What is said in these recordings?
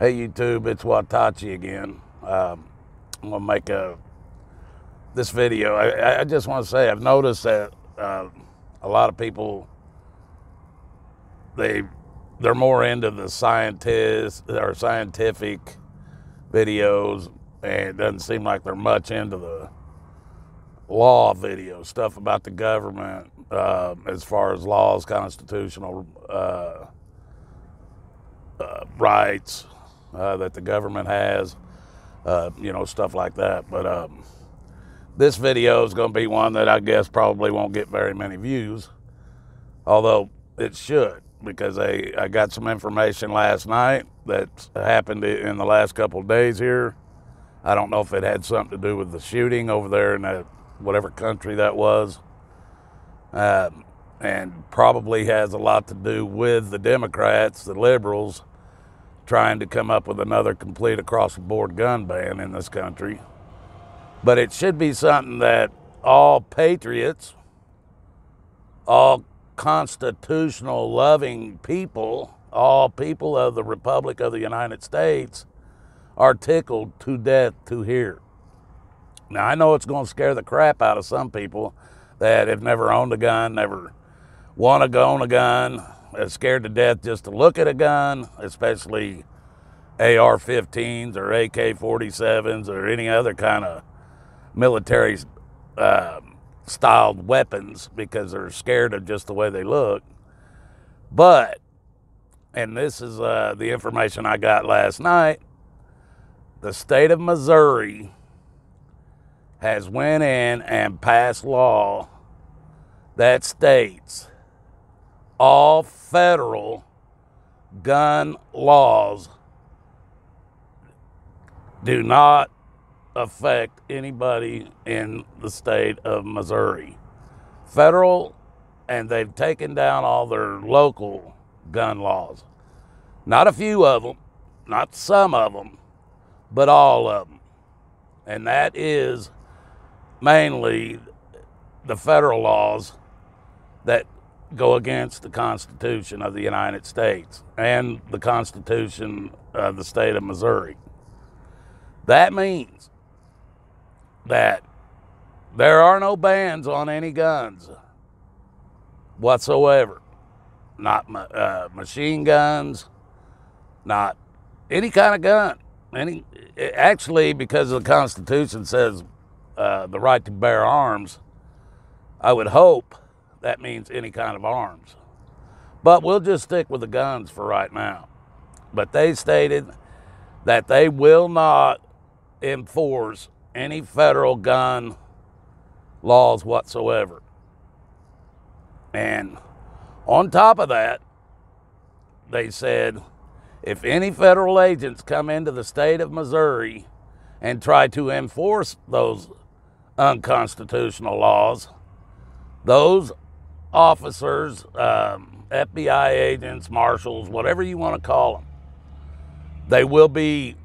Hey YouTube, it's Watachi again. I'm gonna make this video. I just want to say I've noticed that a lot of people they're more into the scientists or scientific videos, and it doesn't seem like they're much into the law videos, stuff about the government as far as laws, constitutional rights that the government has, stuff like that. But this video is going to be one that I guess probably won't get very many views, although it should, because I got some information last night that happened in the last couple of days here. I don't know if it had something to do with the shooting over there in that whatever country that was, and probably has a lot to do with the Democrats, the liberals, trying to come up with another complete across-the-board gun ban in this country. But it should be something that all patriots, all constitutional loving people, all people of the Republic of the United States are tickled to death to hear. Now, I know it's going to scare the crap out of some people that have never owned a gun, never want to own a gun, are scared to death just to look at a gun, especially AR-15s or AK-47s or any other kind of military styled weapons, because they're scared of just the way they look. But, and this is the information I got last night, the state of Missouri has went in and passed law that states all federal gun laws do not affect anybody in the state of Missouri. Federal, and they've taken down all their local gun laws. Not a few of them, not some of them, but all of them. And that is mainly the federal laws that go against the Constitution of the United States and the Constitution of the state of Missouri. That means that there are no bans on any guns whatsoever. Not machine guns, not any kind of gun. Actually, because the Constitution says the right to bear arms, I would hope that means any kind of arms. But we'll just stick with the guns for right now. But they stated that they will not enforce any federal gun laws whatsoever. And on top of that, they said if any federal agents come into the state of Missouri and try to enforce those unconstitutional laws, those officers, FBI agents, marshals, whatever you want to call them, they will be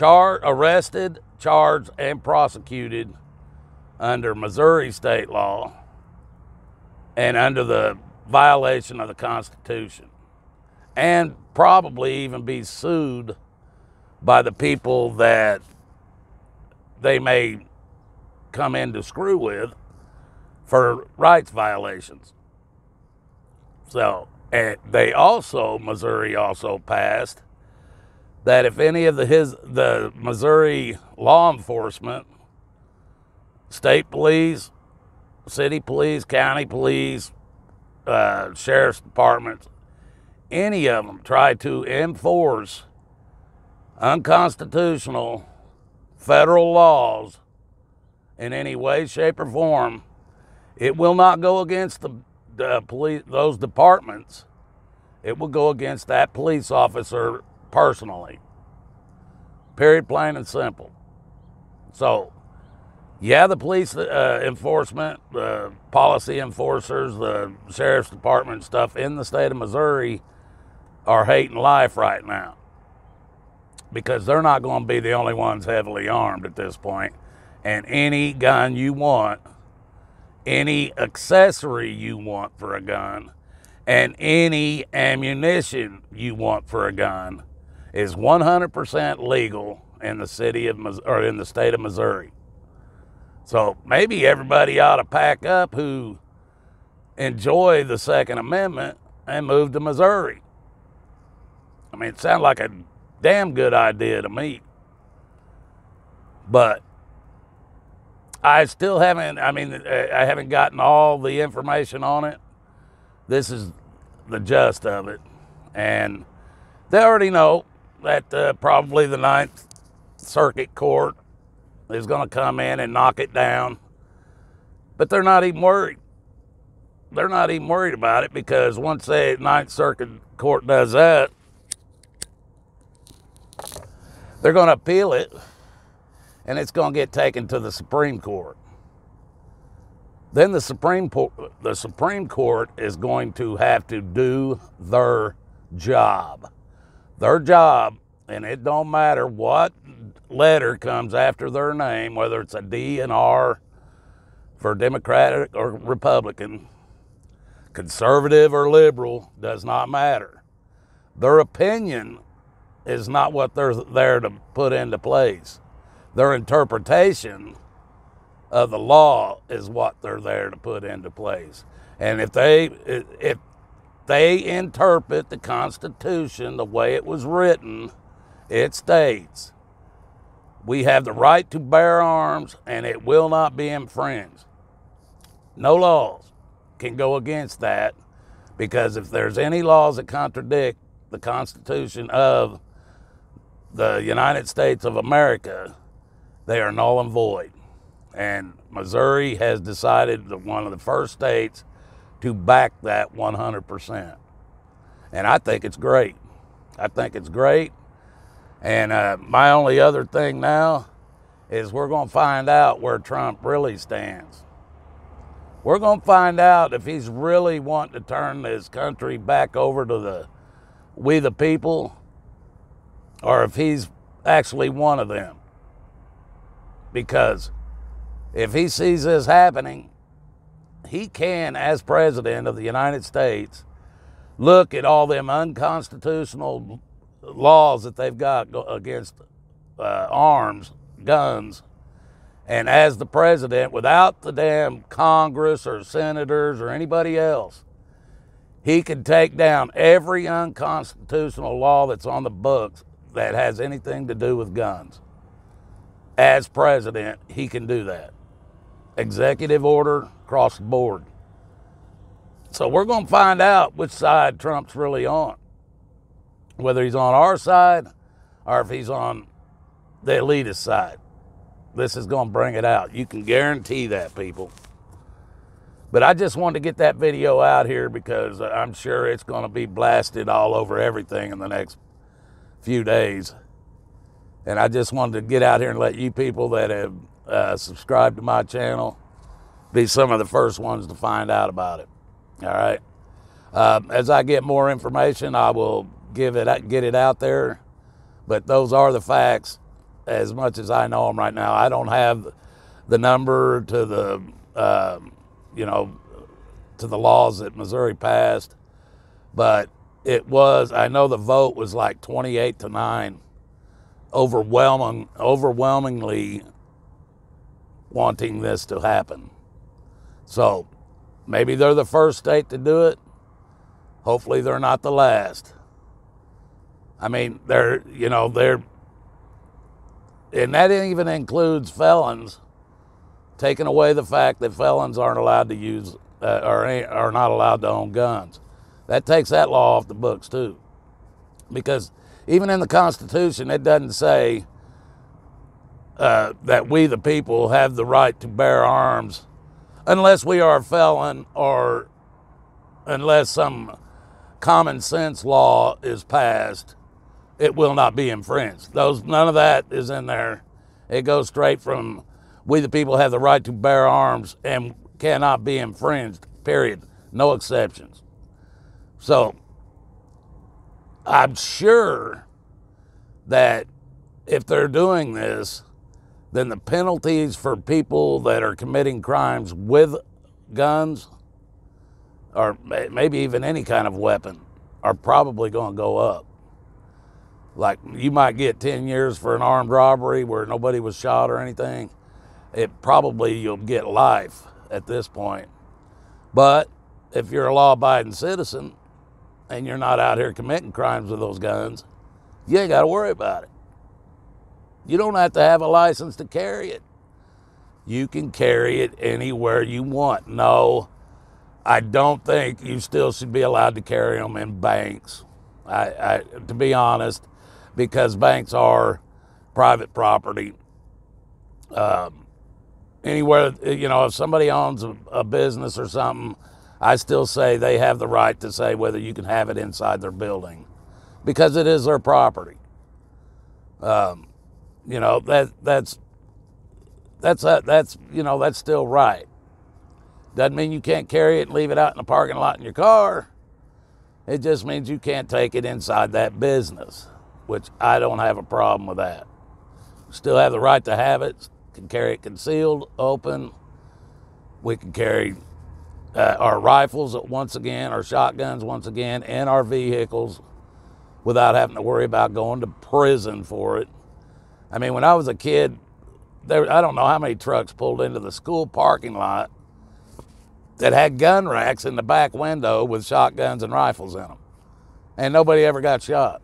arrested, charged, and prosecuted under Missouri state law and under the violation of the Constitution, and probably even be sued by the people that they may come in to screw with for rights violations. So, and Missouri also passed that if any of the Missouri law enforcement, state police, city police, county police, sheriff's departments, any of them try to enforce unconstitutional federal laws in any way, shape, or form, it will not go against the police, those departments. It will go against that police officer personally. Period, plain and simple. So, yeah, the police enforcement, the policy enforcers, the sheriff's department stuff in the state of Missouri are hating life right now, because they're not going to be the only ones heavily armed at this point. And any gun you want, any accessory you want for a gun, and any ammunition you want for a gun is 100% legal in the city of or in the state of Missouri. So maybe everybody ought to pack up who enjoy the Second Amendment and move to Missouri. I mean, it sounds like a damn good idea to me. But I still haven't, I haven't gotten all the information on it. This is the gist of it. And they already know that probably the Ninth Circuit Court is going to come in and knock it down. But they're not even worried. They're not even worried about it, because once the Ninth Circuit Court does that, they're going to appeal it, and it's going to get taken to the Supreme Court. Then the Supreme Court is going to have to do their job. Their job, and it don't matter what letter comes after their name, whether it's a D and R for Democratic or Republican, conservative or liberal, does not matter. Their opinion is not what they're there to put into place. Their interpretation of the law is what they're there to put into place. And if they interpret the Constitution the way it was written, it states, we have the right to bear arms and it will not be infringed. No laws can go against that, because if there's any laws that contradict the Constitution of the United States of America, they are null and void. And Missouri has decided that one of the first states to back that 100%. And I think it's great. I think it's great. And my only other thing now is we're going to find out where Trump really stands. We're going to find out if he's really wanting to turn this country back over to we the people, or if he's actually one of them. Because if he sees this happening, he can, as president of the United States, look at all them unconstitutional laws that they've got against arms, guns, and as the president, without the damn Congress or senators or anybody else, he can take down every unconstitutional law that's on the books that has anything to do with guns. As president, he can do that. Executive order across the board. So we're going to find out which side Trump's really on. Whether he's on our side or if he's on the elitist side. This is going to bring it out. You can guarantee that, people. But I just wanted to get that video out here because I'm sure it's going to be blasted all over everything in the next few days. And I just wanted to get out here and let you people that have subscribed to my channel be some of the first ones to find out about it. All right. As I get more information, I will get it out there. But those are the facts as much as I know them right now. I don't have the number to the, to the laws that Missouri passed. But it was, I know the vote was like 28-9, overwhelmingly wanting this to happen. So maybe they're the first state to do it. Hopefully they're not the last. I mean, and that even includes felons, taking away the fact that felons aren't allowed to use or are not allowed to own guns. That takes that law off the books too. Because even in the Constitution, it doesn't say that we the people have the right to bear arms unless we are a felon or unless some common sense law is passed. It will not be infringed. None of that is in there. It goes straight from we the people have the right to bear arms and cannot be infringed, period. No exceptions. So I'm sure that if they're doing this, then the penalties for people that are committing crimes with guns, or maybe even any kind of weapon, are probably going to go up. Like, you might get 10 years for an armed robbery where nobody was shot or anything. You'll get life at this point. But if you're a law-abiding citizen and you're not out here committing crimes with those guns, you ain't got to worry about it. You don't have to have a license to carry it. You can carry it anywhere you want. No, I don't think you still should be allowed to carry them in banks, to be honest, because banks are private property. Anywhere, if somebody owns a business or something, I still say they have the right to say whether you can have it inside their building, because it is their property. That's still right. Doesn't mean you can't carry it and leave it out in the parking lot in your car. It just means you can't take it inside that business, which I don't have a problem with that. Still have the right to have it. Can carry it concealed, open. We can carry our rifles once again, our shotguns once again, in our vehicles without having to worry about going to prison for it. I mean, when I was a kid, I don't know how many trucks pulled into the school parking lot that had gun racks in the back window with shotguns and rifles in them. And nobody ever got shot.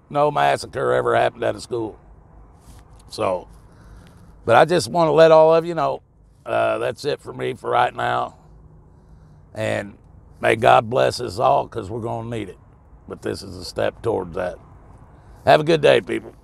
No massacre ever happened at a school. So, but I just want to let all of you know, that's it for me for right now. And may God bless us all, because we're going to need it. But this is a step towards that. Have a good day, people.